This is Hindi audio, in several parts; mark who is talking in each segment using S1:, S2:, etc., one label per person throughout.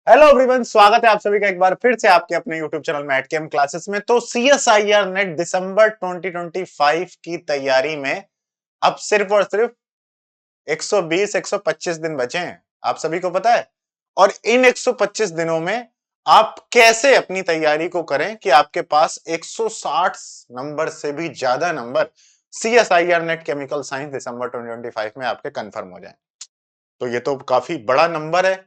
S1: हेलो एवरीवन, स्वागत है आप सभी का एक बार फिर से आपके अपने YouTube चैनल में एटकेएम क्लासेस में। तो CSIR नेट दिसंबर 2025 की तैयारी में अब सिर्फ और सिर्फ 120-125 दिन बचे हैं, आप सभी को पता है। और इन 125 दिनों में आप कैसे अपनी तैयारी को करें कि आपके पास 160 नंबर से भी ज्यादा number CSIR NET chemical science दिसंबर 2025 में आपके कंफर्म हो जाए। तो ये तो काफी बड़ा नंबर है,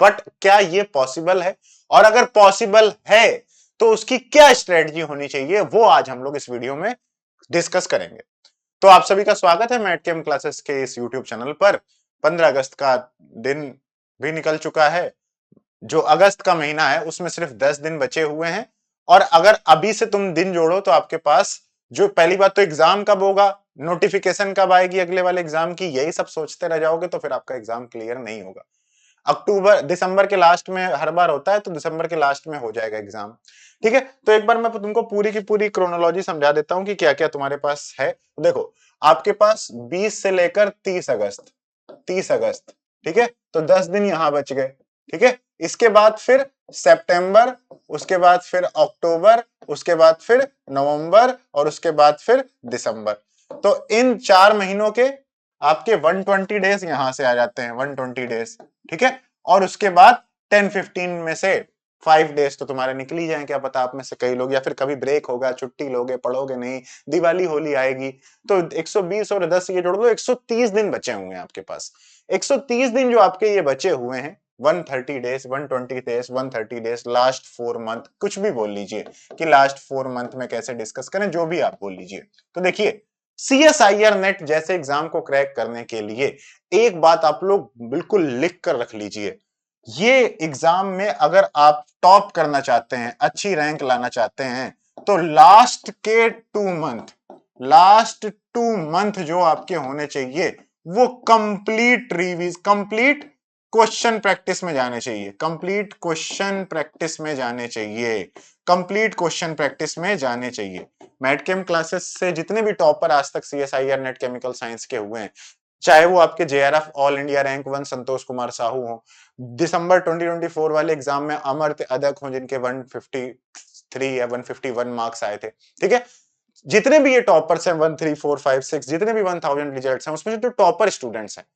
S1: बट क्या ये पॉसिबल है? और अगर पॉसिबल है तो उसकी क्या स्ट्रेटजी होनी चाहिए, वो आज हम लोग इस वीडियो में डिस्कस करेंगे। तो आप सभी का स्वागत है मैटकेम क्लासेस के इस यूट्यूब चैनल पर। 15 अगस्त का दिन भी निकल चुका है। जो अगस्त का महीना है उसमें सिर्फ 10 दिन बचे हुए हैं। और अगर अभी से तुम दिन जोड़ो तो आपके पास जो पहली बात तो एग्जाम कब होगा, नोटिफिकेशन कब आएगी अगले वाले एग्जाम की, यही सब सोचते रह जाओगे तो फिर आपका एग्जाम क्लियर नहीं होगा। अक्टूबर दिसंबर के लास्ट में हर बार होता है, तो दिसंबर के लास्ट में हो जाएगा एग्जाम। ठीक है, तो एक बार मैं तुमको पूरी की पूरी क्रोनोलॉजी समझा देता हूं कि क्या क्या तुम्हारे पास है। देखो, आपके पास 20 से लेकर 30 अगस्त, ठीक है, तो 10 दिन यहां बच गए। ठीक है, इसके बाद फिर सितंबर, उसके बाद फिर अक्टूबर, उसके बाद फिर नवंबर और उसके बाद फिर दिसंबर। तो इन 4 महीनों के आपके 120 डेज यहां से आ जाते हैं, 120 डेज। ठीक है, और उसके बाद 10-15 में से 5 डेज तो तुम्हारे निकल ही जाए। क्या पता आप में से कई लोग या फिर कभी ब्रेक होगा, छुट्टी लोगे, पढ़ोगे नहीं, दिवाली होली आएगी, तो 120 और 10 ये जोड़ दो, 130 दिन बचे हुए हैं आपके पास। 130 दिन जो आपके ये बचे हुए हैं, 130 days, 120 days, 130 days, last 4 month, कुछ भी बोल लीजिए कि लास्ट 4 मंथ में कैसे डिस्कस करें, जो भी आप बोल लीजिए। तो देखिए, CSIR नेट जैसे एग्जाम को क्रैक करने के लिए एक बात आप लोग बिल्कुल लिख कर रख लीजिए। ये एग्जाम में अगर आप टॉप करना चाहते हैं, अच्छी रैंक लाना चाहते हैं, तो लास्ट 2 मंथ जो आपके होने चाहिए वो कंप्लीट क्वेश्चन प्रैक्टिस में जाने चाहिए, कंप्लीट क्वेश्चन प्रैक्टिस में जाने चाहिए। मैटकेम क्लासेस से जितने भी टॉपर आज तक CSIR नेट केमिकल साइंस के हुए हैं, चाहे वो आपके JRF all India rank 1 Santosh Kumar Sahu हो, दिसंबर 2024 वाले एग्जाम में अमर्त्य अदक हो जिनके 153 या 151 मार्क्स आए थे। ठीक है, जितने भी ये टॉपर्स हैं, 1 3 4 5 6, जितने भी 1000 रिजल्ट्स हैं, उसमें जो टॉपर स्टूडेंट्स हैं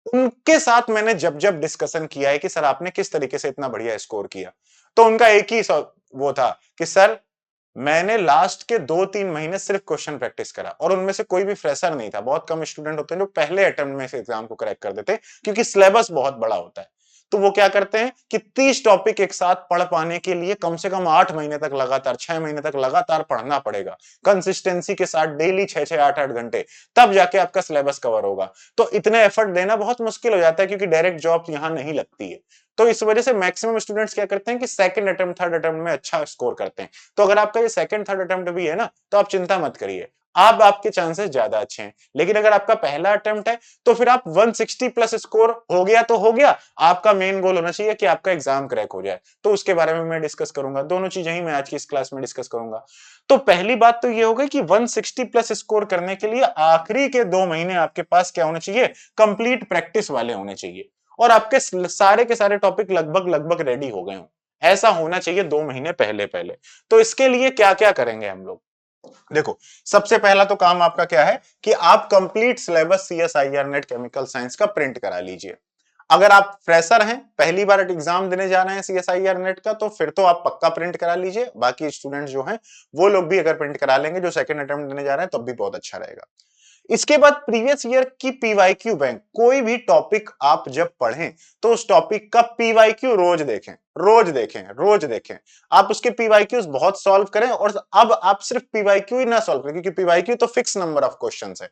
S1: उनके साथ मैंने जब जब डिस्कशन किया है कि सर आपने किस तरीके से इतना बढ़िया स्कोर किया, तो उनका एक ही वो था कि सर मैंने लास्ट के 2-3 महीने सिर्फ क्वेश्चन प्रैक्टिस करा, और उनमें से कोई भी फ्रेशर नहीं था। बहुत कम स्टूडेंट होते हैं जो पहले अटेम्प्ट में इस एग्जाम को क्रैक कर देते, क्योंकि सिलेबस बहुत बड़ा होता है। तो वो क्या करते हैं कि 30 टॉपिक एक साथ पढ़ पाने के लिए कम से कम 8 महीने तक लगातार, 6 महीने तक लगातार पढ़ना पड़ेगा, कंसिस्टेंसी के साथ डेली 6-6 8-8 घंटे, तब जाके आपका सिलेबस कवर होगा। तो इतने एफर्ट देना बहुत मुश्किल हो जाता है, क्योंकि डायरेक्ट जॉब यहां नहीं लगती है। तो इस वजह से मैक्सिमम स्टूडेंट्स क्या करते हैं कि सेकंड अटेम्प्ट, थर्ड अटेम्प्ट में अच्छा स्कोर करते हैं। तो अगर आपका ये सेकंड थर्ड अटेम्प्ट भी है ना, तो आप चिंता मत करिए, आप आपके चांसेस ज्यादा अच्छे हैं। लेकिन अगर आपका पहला अटेम्प्ट है तो फिर आप 160 प्लस स्कोर हो गया तो हो गया, आपका मेन गोल होना चाहिए कि आपका एग्जाम क्रैक हो जाए। तो उसके बारे में मैं डिस्कस करूंगा, दोनों चीजें ही मैं आज की इस क्लास में डिस्कस करूंगा। तो पहली बात तो ये हो गई कि 160 प्लस स्कोर करने के लिए आखिरी के 2 महीने आपके पास क्या होने चाहिए, कंप्लीट प्रैक्टिस वाले होने चाहिए, और आपके सारे के सारे टॉपिक लगभग लगभग रेडी हो गए हो। ऐसा होना चाहिए 2 महीने पहले पहले। तो इसके लिए क्या क्या करेंगे हम लोग, देखो, सबसे पहला तो काम आपका क्या है कि आप complete syllabus CSIR NET chemical science का प्रिंट करा लीजिए। अगर आप फ्रेशर हैं, पहली बार एग्जाम देने जा रहे हैं CSIR नेट का, तो फिर तो आप पक्का प्रिंट करा लीजिए। बाकी स्टूडेंट्स जो हैं वो लोग भी अगर प्रिंट करा लेंगे जो सेकंड अटेम्प्ट देने जा रहे हैं, तब भी बहुत अच्छा रहेगा। इसके बाद प्रीवियस ईयर की PYQ बैंक, कोई भी टॉपिक आप जब पढ़ें तो उस टॉपिक का PYQ रोज देखें, रोज देखें। आप उसके PYQs बहुत सॉल्व करें, और अब आप सिर्फ PYQ ही ना सॉल्व करें, क्योंकि PYQ तो फिक्स नंबर ऑफ क्वेश्चंस है,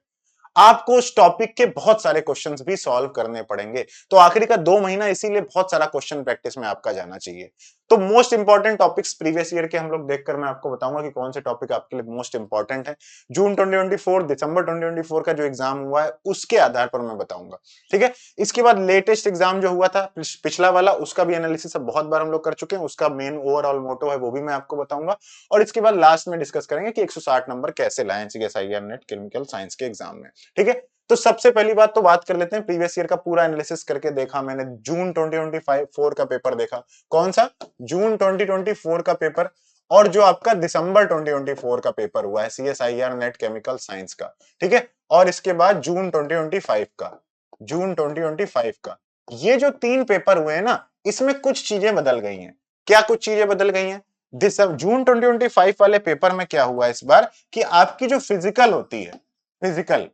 S1: आपको उस टॉपिक के बहुत सारे क्वेश्चंस भी सॉल्व करने पड़ेंगे। तो आखिरी का 2 महीना इसीलिए बहुत सारा क्वेश्चन प्रैक्टिस में आपका जाना चाहिए। तो most important topics previous year के हम लोग देखकर मैं आपको बताऊंगा कि कौन से टॉपिक आपके लिए मोस्ट इंपॉर्टेंट है। जून 2024 दिसंबर 2024 का जो एग्जाम हुआ है उसके आधार पर मैं बताऊंगा। ठीक है, इसके बाद लेटेस्ट एग्जाम जो हुआ था पिछला वाला, उसका भी एनालिसिस बहुत बार हम लोग कर चुके हैं, उसका मेन ओवरऑल मोटो है वो भी मैं आपको बताऊंगा। और इसके बाद लास्ट में डिस्कस करेंगे कि 160 नंबर कैसे लाएं CSIR नेट केमिकल साइंस के एग्जाम में। ठीक है, तो सबसे पहली बात तो बात कर लेते हैं, प्रीवियस ईयर का पूरा एनालिसिस करके देखा मैंने, जून 2024 का पेपर देखा। कौन सा? जून 2024 का पेपर, और जो आपका दिसंबर 2024 का पेपर हुआ है CSIR नेट केमिकल साइंस का, ठीक है, और इसके बाद जून 2025 का, जून 2025 का, ये जो 3 पेपर हुए हैं ना, इसमें कुछ चीजें बदल गई हैं। क्या कुछ चीजें बदल गई हैं? जून 2025 वाले पेपर में क्या हुआ इस बार कि आपकी जो फिजिकल होती है, physical,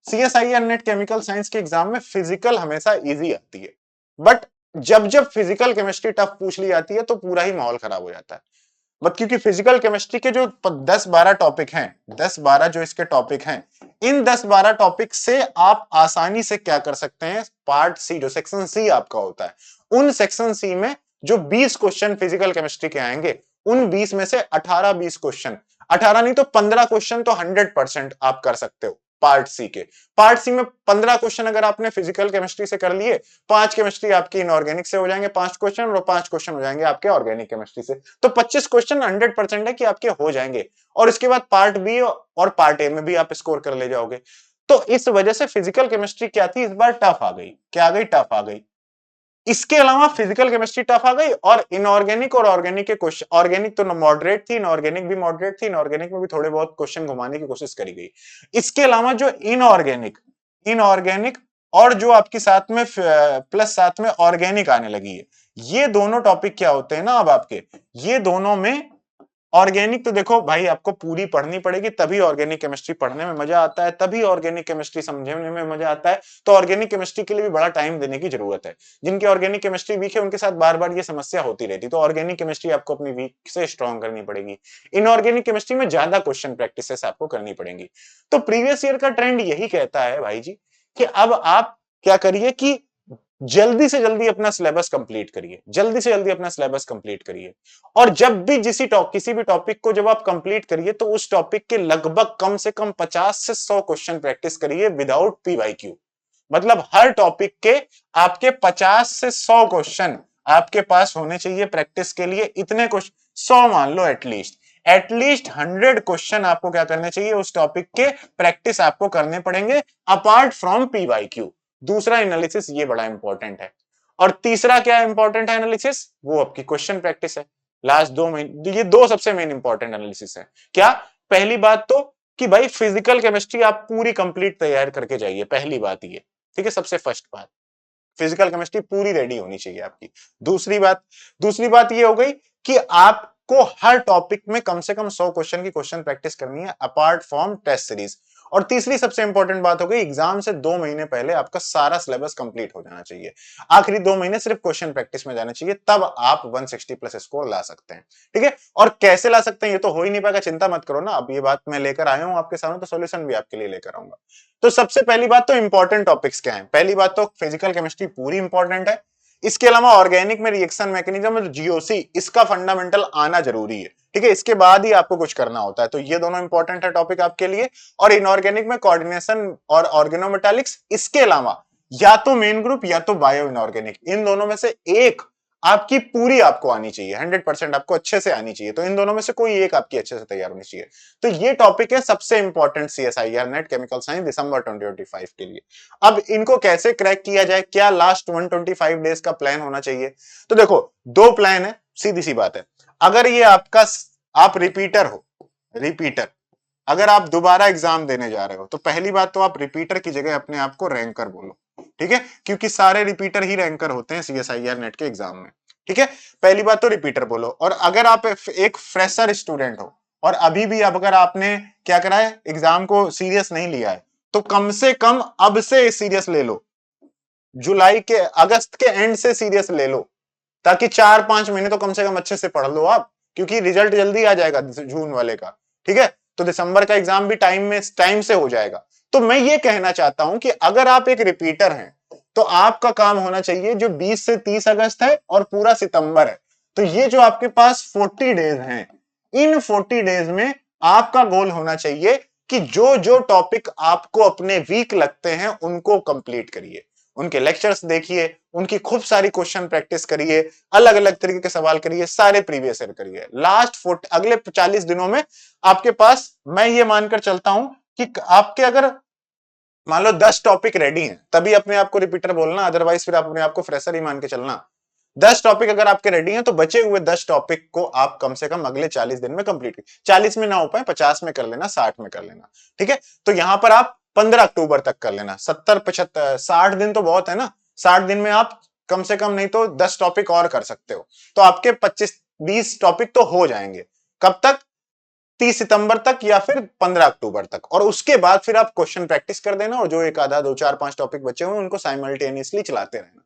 S1: CSIR NET chemical science के एग्जाम में फिजिकल हमेशा इजी आती है, बट जब जब फिजिकल केमिस्ट्री टफ पूछ ली जाती है तो पूरा ही माहौल खराब हो जाता है। बट क्योंकि फिजिकल केमिस्ट्री के जो 10-12 टॉपिक हैं, 10-12 जो इसके टॉपिक हैं, इन 10-12 टॉपिक से आप आसानी से क्या कर सकते हैं, पार्ट सी, जो सेक्शन सी आपका होता है, उन सेक्शन सी में जो 20 क्वेश्चन फिजिकल केमिस्ट्री के आएंगे, उन 20 में से 18-20 क्वेश्चन, 18 नहीं तो 15 क्वेश्चन तो 100% आप कर सकते हो पार्ट सी के। पार्ट सी में 15 क्वेश्चन अगर आपने फिजिकल केमिस्ट्री से कर लिए, 5 केमिस्ट्री आपकी इनऑर्गेनिक से हो जाएंगे 5 क्वेश्चन, और 5 क्वेश्चन हो जाएंगे आपके ऑर्गेनिक केमिस्ट्री से, तो 25 क्वेश्चन 100% है कि आपके हो जाएंगे, और इसके बाद पार्ट बी और पार्ट ए में भी आप स्कोर कर ले जाओगे। तो इस वजह से फिजिकल केमिस्ट्री क्या थी इस बार, टफ आ गई। क्या आ गई? टफ आ गई। इसके अलावा फिजिकल केमिस्ट्री टफ आ गई, और इनऑर्गेनिक और ऑर्गेनिक के क्वेश्चन, ऑर्गेनिक तो मॉडरेट थी, इनऑर्गेनिक भी मॉडरेट थी, इनऑर्गेनिक में भी थोड़े बहुत क्वेश्चन घुमाने की कोशिश करी गई। इसके अलावा जो इनऑर्गेनिक, इनऑर्गेनिक और जो आपकी साथ में प्लस साथ में ऑर्गेनिक आने लगी है, ये दोनों टॉपिक क्या होते हैं ना अब आपके, ये दोनों में ऑर्गेनिक तो देखो भाई आपको पूरी पढ़नी पड़ेगी, तभी ऑर्गेनिक केमिस्ट्री पढ़ने में मजा आता है, तभी ऑर्गेनिक केमिस्ट्री समझने में मजा आता है। तो ऑर्गेनिक केमिस्ट्री के लिए भी बड़ा टाइम देने की जरूरत है। जिनकी ऑर्गेनिक केमिस्ट्री वीक है उनके साथ बार बार ये समस्या होती रहती, तो ऑर्गेनिक केमिस्ट्री आपको अपनी वीक से स्ट्रॉन्ग करनी पड़ेगी। इनऑर्गेनिक केमिस्ट्री में ज्यादा क्वेश्चन प्रैक्टिसेस आपको करनी पड़ेगी। तो प्रीवियस ईयर का ट्रेंड यही कहता है भाई जी कि अब आप क्या करिए कि जल्दी से जल्दी अपना सिलेबस कंप्लीट करिए, जल्दी से जल्दी अपना सिलेबस कंप्लीट करिए, और जब भी किसी भी टॉपिक को जब आप कंप्लीट करिए तो उस टॉपिक के लगभग कम से कम 50 से 100 क्वेश्चन प्रैक्टिस करिए विदाउट PYQ। मतलब हर टॉपिक के आपके 50 से 100 क्वेश्चन आपके पास होने चाहिए प्रैक्टिस के लिए। इतने क्वेश्चन 100 मान लो, एटलीस्ट 100 क्वेश्चन आपको क्या करने चाहिए उस टॉपिक के, प्रैक्टिस आपको करने पड़ेंगे अपार्ट फ्रॉम PYQ। दूसरा एनालिसिस ये बड़ा इंपॉर्टेंट है, और तीसरा क्या इंपॉर्टेंट है एनालिसिस, वो आपकी क्वेश्चन प्रैक्टिस है। लास्ट 2 महीने ये 2 सबसे मेन इंपॉर्टेंट एनालिसिस है। क्या? पहली बात तो कि भाई फिजिकल केमिस्ट्री आप पूरी कंप्लीट तैयार करके जाइए, पहली बात ये, ठीक है, सबसे फर्स्ट बात, फिजिकल केमिस्ट्री पूरी रेडी होनी चाहिए आपकी। दूसरी बात ये हो गई कि आपको हर टॉपिक में कम से कम 100 क्वेश्चन की क्वेश्चन प्रैक्टिस करनी है अपार्ट फ्रॉम टेस्ट सीरीज। और तीसरी सबसे इंपॉर्टेंट बात हो गई, एग्जाम से 2 महीने पहले आपका सारा सिलेबस कंप्लीट हो जाना चाहिए। आखिरी 2 महीने सिर्फ क्वेश्चन प्रैक्टिस में जाना चाहिए, तब आप 160 प्लस स्कोर ला सकते हैं। ठीक है, और कैसे ला सकते हैं ये तो हो ही नहीं पाएगा, चिंता मत करो ना, अब ये बात मैं लेकर आया हूं आपके सामने, तो सोल्यूशन भी आपके लिए लेकर आऊंगा। तो सबसे पहली बात तो इंपॉर्टेंट टॉपिक्स क्या है, पहली बात तो फिजिकल केमिस्ट्री पूरी इंपॉर्टेंट है। इसके अलावा ऑर्गेनिक में रिएक्शन मैकेनिज्म, GOC, इसका फंडामेंटल आना जरूरी है। ठीक है, इसके बाद ही आपको कुछ करना होता है, तो ये दोनों इंपॉर्टेंट है टॉपिक आपके लिए। और इनऑर्गेनिक में कोऑर्डिनेशन और ऑर्गेनोमेटालिक्स, इसके अलावा या तो मेन ग्रुप या तो बायो इनऑर्गेनिक, इन दोनों में से एक आपकी पूरी आपको आनी चाहिए, 100% आपको अच्छे से आनी चाहिए। तो इन दोनों में से कोई एक आपकी अच्छे से तैयार होनी चाहिए। तो ये टॉपिक है सबसे important CSIR NET chemical science दिसंबर 2025 के लिए। अब इनको कैसे क्रैक किया जाए, क्या लास्ट 125 डेज का प्लान होना चाहिए? तो देखो 2 प्लान है, सीधी सी बात है। अगर ये आपका, आप रिपीटर हो, रिपीटर, अगर आप दोबारा एग्जाम देने जा रहे हो, तो पहली बात तो आप रिपीटर की जगह अपने आप को रैंकर बोलो। ठीक है, क्योंकि सारे रिपीटर ही रैंकर होते हैं CSIR नेट के एग्जाम में। ठीक है, पहली बात तो रिपीटर बोलो। और अगर आप एक फ्रेशर स्टूडेंट हो और अभी भी अगर आपने क्या करा है, एग्जाम को सीरियस नहीं लिया है, तो कम से कम अब से सीरियस ले लो, अगस्त के एंड से सीरियस ले लो, ताकि 4-5 महीने तो कम से कम अच्छे से पढ़ लो आप, क्योंकि रिजल्ट जल्दी आ जाएगा जून वाले का। ठीक है, तो दिसंबर का एग्जाम भी टाइम से हो जाएगा। तो मैं ये कहना चाहता हूं कि अगर आप एक रिपीटर हैं तो आपका काम होना चाहिए जो 20 से 30 अगस्त है और पूरा सितंबर है, तो ये जो आपके पास 40 डेज हैं, इन 40 डेज में आपका गोल होना चाहिए कि जो जो टॉपिक आपको अपने वीक लगते हैं उनको कंप्लीट करिए, उनके लेक्चर्स देखिए, उनकी खूब सारी क्वेश्चन प्रैक्टिस करिए, अलग अलग तरीके के सवाल करिए, सारे प्रीवियस ईयर करिए। अगले 40 दिनों में आपके पास, मैं ये मानकर चलता हूं कि आपके अगर मान लो 10 टॉपिक रेडी हैं, तभी अपने आप को रिपीटर बोलना, अदरवाइज फिर आप अपने आप को फ्रेशर ही मान के चलना। 10 टॉपिक अगर आपके रेडी हैं तो बचे हुए 10 टॉपिक को आप कम से कम अगले 40 दिन में कंप्लीट कीजिए। 40 में ना हो पाए 50 में कर लेना, 60 में कर लेना, ठीक है। तो यहां पर आप 15 अक्टूबर तक कर लेना। 70 75 60 दिन तो बहुत है ना। 60 दिन में आप कम से कम नहीं तो 10 टॉपिक और कर सकते हो, तो आपके 25-20 टॉपिक तो हो जाएंगे। कब तक? 30 सितंबर तक या फिर 15 अक्टूबर तक। और उसके बाद फिर आप क्वेश्चन प्रैक्टिस कर देना, और जो एक आधा 2 4 5 टॉपिक बचे हुए उनको साइमल्टेनियसली चलाते रहना।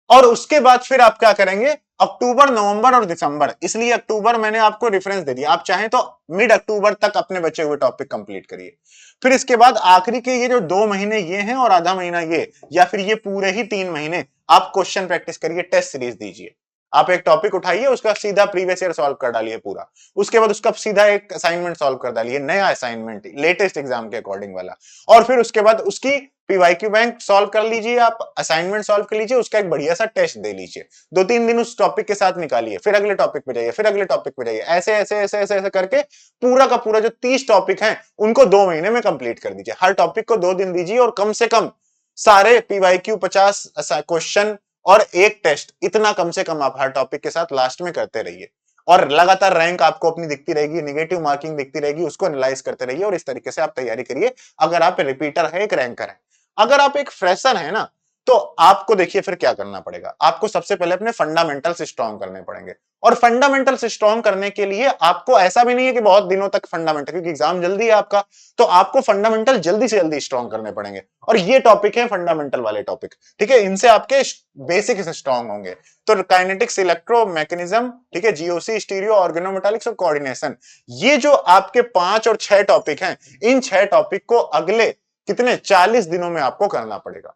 S1: और उसके बाद फिर आप क्या करेंगे? अक्टूबर, नवंबर और दिसंबर, इसलिए अक्टूबर मैंने आपको रेफरेंस दे दिया, आप चाहें तो मिड अक्टूबर तक अपने बचे हुए टॉपिक कंप्लीट करिए। फिर इसके बाद आखिरी के ये जो 2 महीने ये हैं और आधा महीना ये, या फिर ये पूरे ही 3 महीने आप क्वेश्चन प्रैक्टिस करिए, टेस्ट सीरीज दीजिए। आप एक टॉपिक उठाइए, उसका सीधा प्रीवियस ईयर सॉल्व कर डालिए पूरा। उसके बाद उसका सीधा एक असाइनमेंट सॉल्व कर डालिए, नया असाइनमेंट लेटेस्ट एग्जाम के अकॉर्डिंग वाला। और फिर उसके बाद उसकी पीवाईक्यू बैंक सॉल्व कर लीजिए, आप असाइनमेंट सॉल्व कर लीजिए, उसका एक बढ़िया सा टेस्ट दे लीजिए। 2-3 दिन उस टॉपिक के साथ निकालिए, फिर अगले टॉपिक पे जाइए, फिर अगले टॉपिक पे जाइए, ऐसे ऐसे ऐसे ऐसे ऐसे करके पूरा का पूरा जो 30 टॉपिक हैं उनको 2 महीने में कंप्लीट कर दीजिए। हर टॉपिक को 2 दिन दीजिए, और कम से कम सारे पीवाईक्यू 50 क्वेश्चन और एक टेस्ट, इतना कम से कम आप हर टॉपिक के साथ लास्ट में करते रहिए। और लगातार रैंक आपको अपनी दिखती रहेगी, निगेटिव मार्किंग दिखती रहेगी, उसको एनालाइज करते रहिए, और इस तरीके से आप तैयारी करिए। अगर आप रिपीटर है, एक रैंकर है। अगर आप एक फ्रेशर है ना, तो आपको देखिए फिर क्या करना पड़ेगा। आपको सबसे पहले अपने फंडामेंटल्स स्ट्रॉन्ग करने पड़ेंगे। और फंडामेंटल्स स्ट्रॉन्ग करने के लिए आपको ऐसा भी नहीं है कि बहुत दिनों तक फंडामेंटल, क्योंकि एग्जाम जल्दी है आपका, तो आपको फंडामेंटल जल्दी से जल्दी स्ट्रॉन्ग करने पड़ेंगे। और ये टॉपिक है फंडामेंटल वाले टॉपिक, ठीक है। इनसे आपके बेसिक स्ट्रॉन्ग होंगे। तो काइनेटिक्स, इलेक्ट्रो मैकेनिज्म, ठीक है, जीओसी, स्टीरियो, ऑर्गेनोमेटालिक्स और कोऑर्डिनेशन, ये जो आपके 5 और 6 टॉपिक हैं, इन 6 टॉपिक को अगले कितने 40 दिनों में आपको करना पड़ेगा।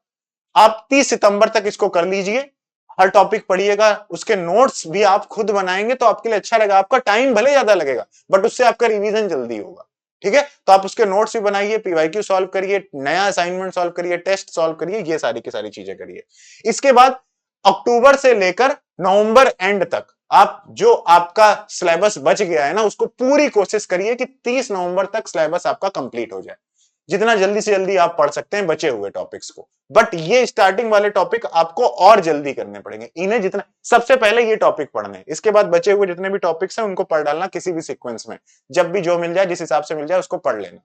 S1: आप 30 सितंबर तक इसको कर लीजिए। हर टॉपिक पढ़िएगा, उसके नोट्स भी आप खुद बनाएंगे तो आपके लिए अच्छा रहेगा। आपका टाइम भले ज्यादा लगेगा, बट उससे आपका रिवीजन जल्दी होगा, ठीक है। तो आप उसके नोट्स भी बनाइए, पीवाईक्यू सॉल्व करिए, नया असाइनमेंट सॉल्व करिए, टेस्ट सॉल्व करिए, ये सारी की सारी चीजें करिए। इसके बाद अक्टूबर से लेकर नवंबर एंड तक आप जो आपका सिलेबस बच गया है ना, उसको पूरी कोशिश करिए कि 30 नवंबर तक सिलेबस आपका कंप्लीट हो जाए। जितना जल्दी से जल्दी आप पढ़ सकते हैं बचे हुए टॉपिक्स को। बट ये स्टार्टिंग वाले टॉपिक आपको और जल्दी करने पड़ेंगे। इन्हें जितना सबसे पहले ये टॉपिक पढ़ने, इसके बाद बचे हुए जितने भी टॉपिक्स हैं उनको पढ़ डालना किसी भी सीक्वेंस में। जब भी जो मिल जाए, जिस हिसाब से मिल जाए, उसको पढ़ लेना।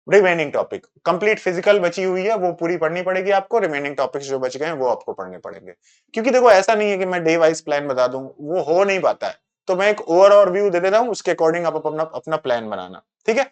S1: रिमेनिंग टॉपिक कंप्लीट फिजिकल बची हुई है, वो पूरी पढ़नी पड़ेगी आपको। रिमेनिंग टॉपिक्स जो बच गए हैं वो आपको पढ़ने पड़ेंगे। क्योंकि देखो ऐसा नहीं है कि मैं डे वाइज प्लान बता दूं, वो हो नहीं पाता है। तो मैं एक ओवरऑल व्यू दे देता हूं, उसके अकॉर्डिंग आप अपना अपना प्लान बनाना, ठीक है।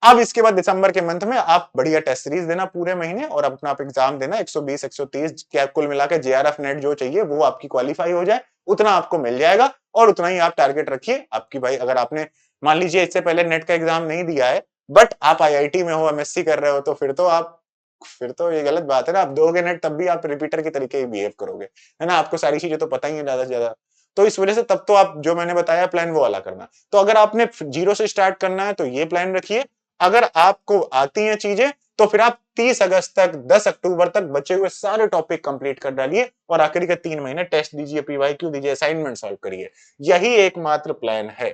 S1: अब इसके बाद दिसंबर के मंथ में आप बढ़िया टेस्ट सीरीज देना पूरे महीने, और अपना आप एग्जाम देना। 120 130 क्या कुल मिलाकर जेआरएफ नेट जो चाहिए वो आपकी क्वालिफाई हो जाए, उतना आपको मिल जाएगा। और उतना ही आप टारगेट रखिए आपकी। भाई अगर आपने मान लीजिए इससे पहले नेट का एग्जाम नहीं दिया है, बट आप आईआईटी में हो, एमएससी कर रहे हो, तो फिर तो ये गलत बात है ना। आप दोगे नेट तब भी आप रिपीटर की तरीके ही बिहेव करोगे, है ना। आपको सारी चीजें तो पता ही है ज्यादा से ज्यादा। तो इस वजह से तब तो आप जो मैंने बताया प्लान वो वाला करना। तो अगर आपने जीरो से स्टार्ट करना है तो ये प्लान रखिए। अगर आपको आती हैं चीजें तो फिर आप 30 अगस्त तक, 10 अक्टूबर तक बचे हुए सारे टॉपिक कंप्लीट कर डालिए, और आखिरी के 3 महीने टेस्ट दीजिए, पीवाईक्यू दीजिए, असाइनमेंट सॉल्व करिए। यही एकमात्र प्लान है।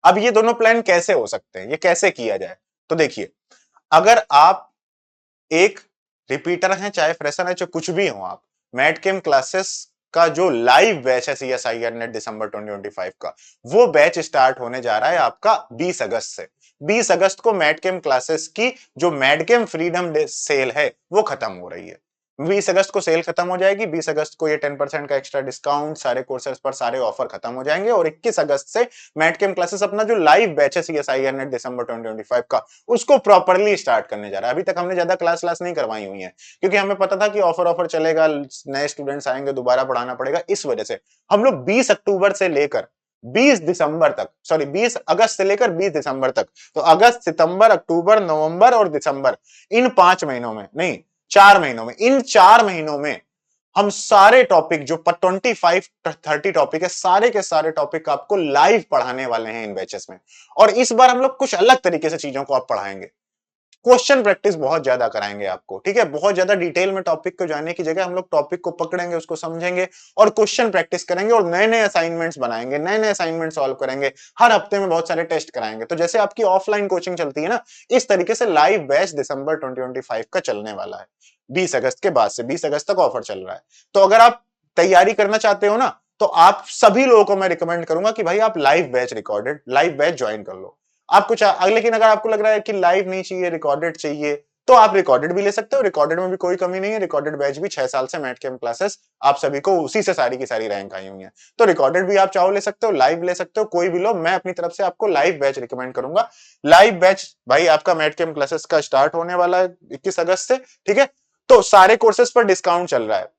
S1: अब ये दोनों प्लान कैसे हो सकते हैं, ये कैसे किया जाए? तो देखिए, अगर आप एक रिपीटर हैं, चाहे फ्रेशर है, चाहे कुछ भी हो आप, मैडकेम क्लासेस का जो लाइव बैच है सीएसआईआर नेट दिसंबर 2025 का, वो बैच स्टार्ट होने जा रहा है आपका 20 अगस्त से। 20 अगस्त को मैडकेम क्लासेस की जो मैडकेम फ्रीडम डे सेल है वो खत्म हो रही है। 20 अगस्त को सेल खत्म हो जाएगी। 20 अगस्त को ये 10% का एक्स्ट्रा डिस्काउंट, सारे कोर्सेज पर सारे ऑफर खत्म हो जाएंगे। और 21 अगस्त से मैडकेम क्लासेस अपना जो लाइव बैच है सीएसआईआर नेट दिसंबर 2025 का, उसको प्रॉपरली स्टार्ट करने जा रहा है। अभी तक हमने ज्यादा क्लास नहीं करवाई हुई है, क्योंकि हमें पता था कि ऑफर चलेगा, नए स्टूडेंट्स आएंगे, दोबारा पढ़ाना पड़ेगा। इस वजह से हम लोग 20 अक्टूबर से लेकर 20 दिसंबर तक, सॉरी 20 अगस्त से लेकर 20 दिसंबर तक, तो अगस्त, सितंबर, अक्टूबर, नवंबर और दिसंबर, इन 5 महीनों में नहीं, 4 महीनों में, इन 4 महीनों में हम सारे टॉपिक जो 25-30 टॉपिक है, सारे के सारे टॉपिक आपको लाइव पढ़ाने वाले हैं इन बैचेस में। और इस बार हम लोग कुछ अलग तरीके से चीजों को आप पढ़ाएंगे। क्वेश्चन प्रैक्टिस बहुत ज्यादा कराएंगे आपको, ठीक है। बहुत ज्यादा डिटेल में टॉपिक को जानने की जगह हम लोग टॉपिक को पकड़ेंगे, उसको समझेंगे और क्वेश्चन प्रैक्टिस करेंगे और नए नए असाइनमेंट्स बनाएंगे, नए नए असाइनमेंट सॉल्व करेंगे। हर हफ्ते में बहुत सारे टेस्ट कराएंगे। तो जैसे आपकी ऑफलाइन कोचिंग चलती है ना, इस तरीके से लाइव बैच दिसंबर 2025 का चलने वाला है। 20 अगस्त के बाद से 20 अगस्त तक ऑफर चल रहा है। तो अगर आप तैयारी करना चाहते हो ना, तो आप सभी लोगों को मैं रिकमेंड करूंगा कि भाई आप live batch recorded live batch join कर लो। आपको लेकिन अगर आपको लग रहा है कि लाइव नहीं चाहिए, रिकॉर्डेड चाहिए, तो आप रिकॉर्डेड भी ले सकते हो। रिकॉर्डेड में भी कोई कमी नहीं है। रिकॉर्डेड बैच भी 6 साल से मैट कैम्प क्लासेस आप सभी को उसी से सारी की सारी रैंक आई हुई है। तो रिकॉर्डेड भी आप चाहो ले सकते हो, लाइव ले सकते हो, कोई भी लो। मैं अपनी तरफ से आपको लाइव बैच रिकमेंड करूंगा। लाइव बैच भाई आपका मैट कैम्प क्लासेस का स्टार्ट होने वाला है 21 अगस्त से, ठीक है। तो सारे कोर्सेज पर डिस्काउंट चल रहा है।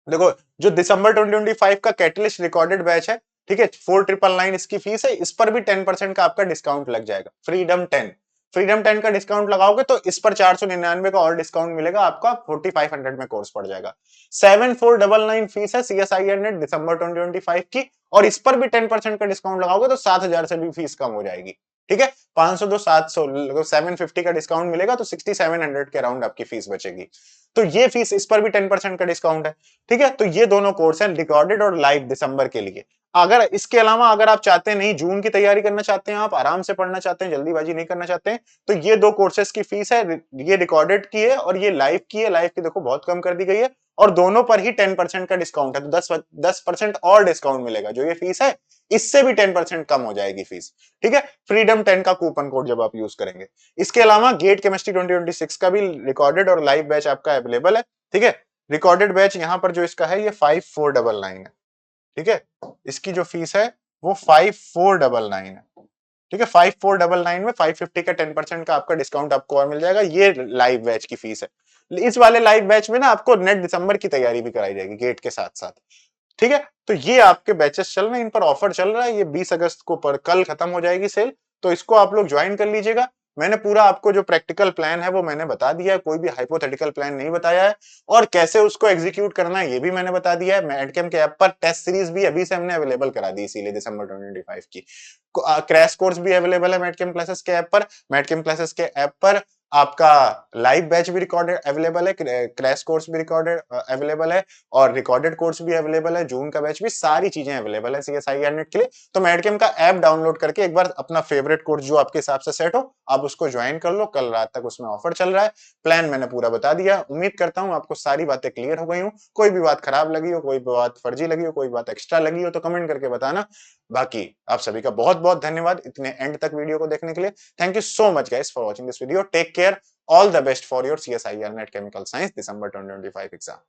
S1: देखो, जो दिसंबर 2025 का कैटलिस्ट रिकॉर्डेड बैच है, ठीक है, 4999 इसकी फीस है। इस पर भी 10% का आपका डिस्काउंट लग जाएगा। फ्रीडम 10 का डिस्काउंट लगाओगे तो इस पर 499 का और डिस्काउंट मिलेगा, आपका 4500 में कोर्स पड़ जाएगा। 7499 फीस है CSIR नेट दिसंबर 2025 की, और इस पर भी 10% का डिस्काउंट लगाओगे तो 7000 से भी फीस कम हो जाएगी, ठीक है। 500 दो 700, 750 का डिस्काउंट मिलेगा तो 6700 के अराउंड आपकी फीस बचेगी। तो ये फीस, इस पर भी 10% का डिस्काउंट है, ठीक है। तो ये दोनों कोर्स हैं, रिकॉर्डेड और लाइव, दिसंबर के लिए। अगर इसके अलावा अगर आप चाहते हैं, नहीं जून की तैयारी करना चाहते हैं, आप आराम से पढ़ना चाहते हैं, जल्दीबाजी नहीं करना चाहते हैं, तो ये दो कोर्सेज की फीस है, ये रिकॉर्डेड की है और ये लाइव की है। लाइव की देखो बहुत कम कर दी गई है, और दोनों पर ही 10% का डिस्काउंट है। तो 10% और डिस्काउंट मिलेगा। जो ये फीस है इससे भी 10% कम हो जाएगी फीस, ठीक है। फ्रीडम 10 का कूपन कोड जब आप यूज करेंगे। इसके अलावा गेट केमिस्ट्री 2026 का भी रिकॉर्डेड और लाइव बैच आपका अवेलेबल है, ठीक है। रिकॉर्डेड बैच यहां पर जो इसका है ये 5499 है, ठीक है। इसकी जो फीस है वो 5499 है, ठीक है। 5499 में 550 का 10% का आपका डिस्काउंट आपको और मिल जाएगा। ये लाइव बैच की फीस है। इस वाले लाइव बैच में ना आपको नेट दिसंबर की तैयारी भी कराई जाएगी गेट के साथ साथ, ठीक है। तो ये आपके बैचेस चल रहे हैं, इन पर ऑफर चल रहा है। ये 20 अगस्त को पर कल खत्म हो जाएगी सेल, तो इसको आप लोग ज्वाइन कर लीजिएगा। मैंने पूरा आपको जो प्रैक्टिकल प्लान है वो मैंने बता दिया है, कोई भी हाइपोथेटिकल प्लान नहीं बताया है। और कैसे उसको एग्जीक्यूट करना है ये भी मैंने बता दिया है। मैडकेम के ऐप पर टेस्ट सीरीज भी अभी से हमने अवेलेबल करा दी, इसीलिए दिसंबर 2025 की। क्रैश कोर्स भी अवेलेबल है मैडकेम क्लासेस के ऐप पर। मैडकेम क्लासेस के ऐप पर आपका लाइव बैच भी रिकॉर्डेड अवेलेबल है, क्रैश कोर्स भी रिकॉर्डेड अवेलेबल है, और रिकॉर्डेड कोर्स भी अवेलेबल है। जून का बैच भी, सारी चीजें अवेलेबल है CSIR नेट के लिए। तो मैडकेम का ऐप डाउनलोड करके एक बार अपना फेवरेट कोर्स जो आपके हिसाब से सेट हो आप उसको ज्वाइन कर लो। कल रात तक उसमें ऑफर चल रहा है। प्लान मैंने पूरा बता दिया। उम्मीद करता हूं आपको सारी बातें क्लियर हो गई हूं। कोई भी बात खराब लगी हो, कोई भी बात फर्जी लगी हो, कोई बात एक्स्ट्रा लगी हो तो कमेंट करके बताना। बाकी आप सभी का बहुत बहुत धन्यवाद इतने एंड तक वीडियो को देखने के लिए। Thank you so much guys for watching this video. Take care, all the best for your CSIR Net Chemical Science December 2025 exam.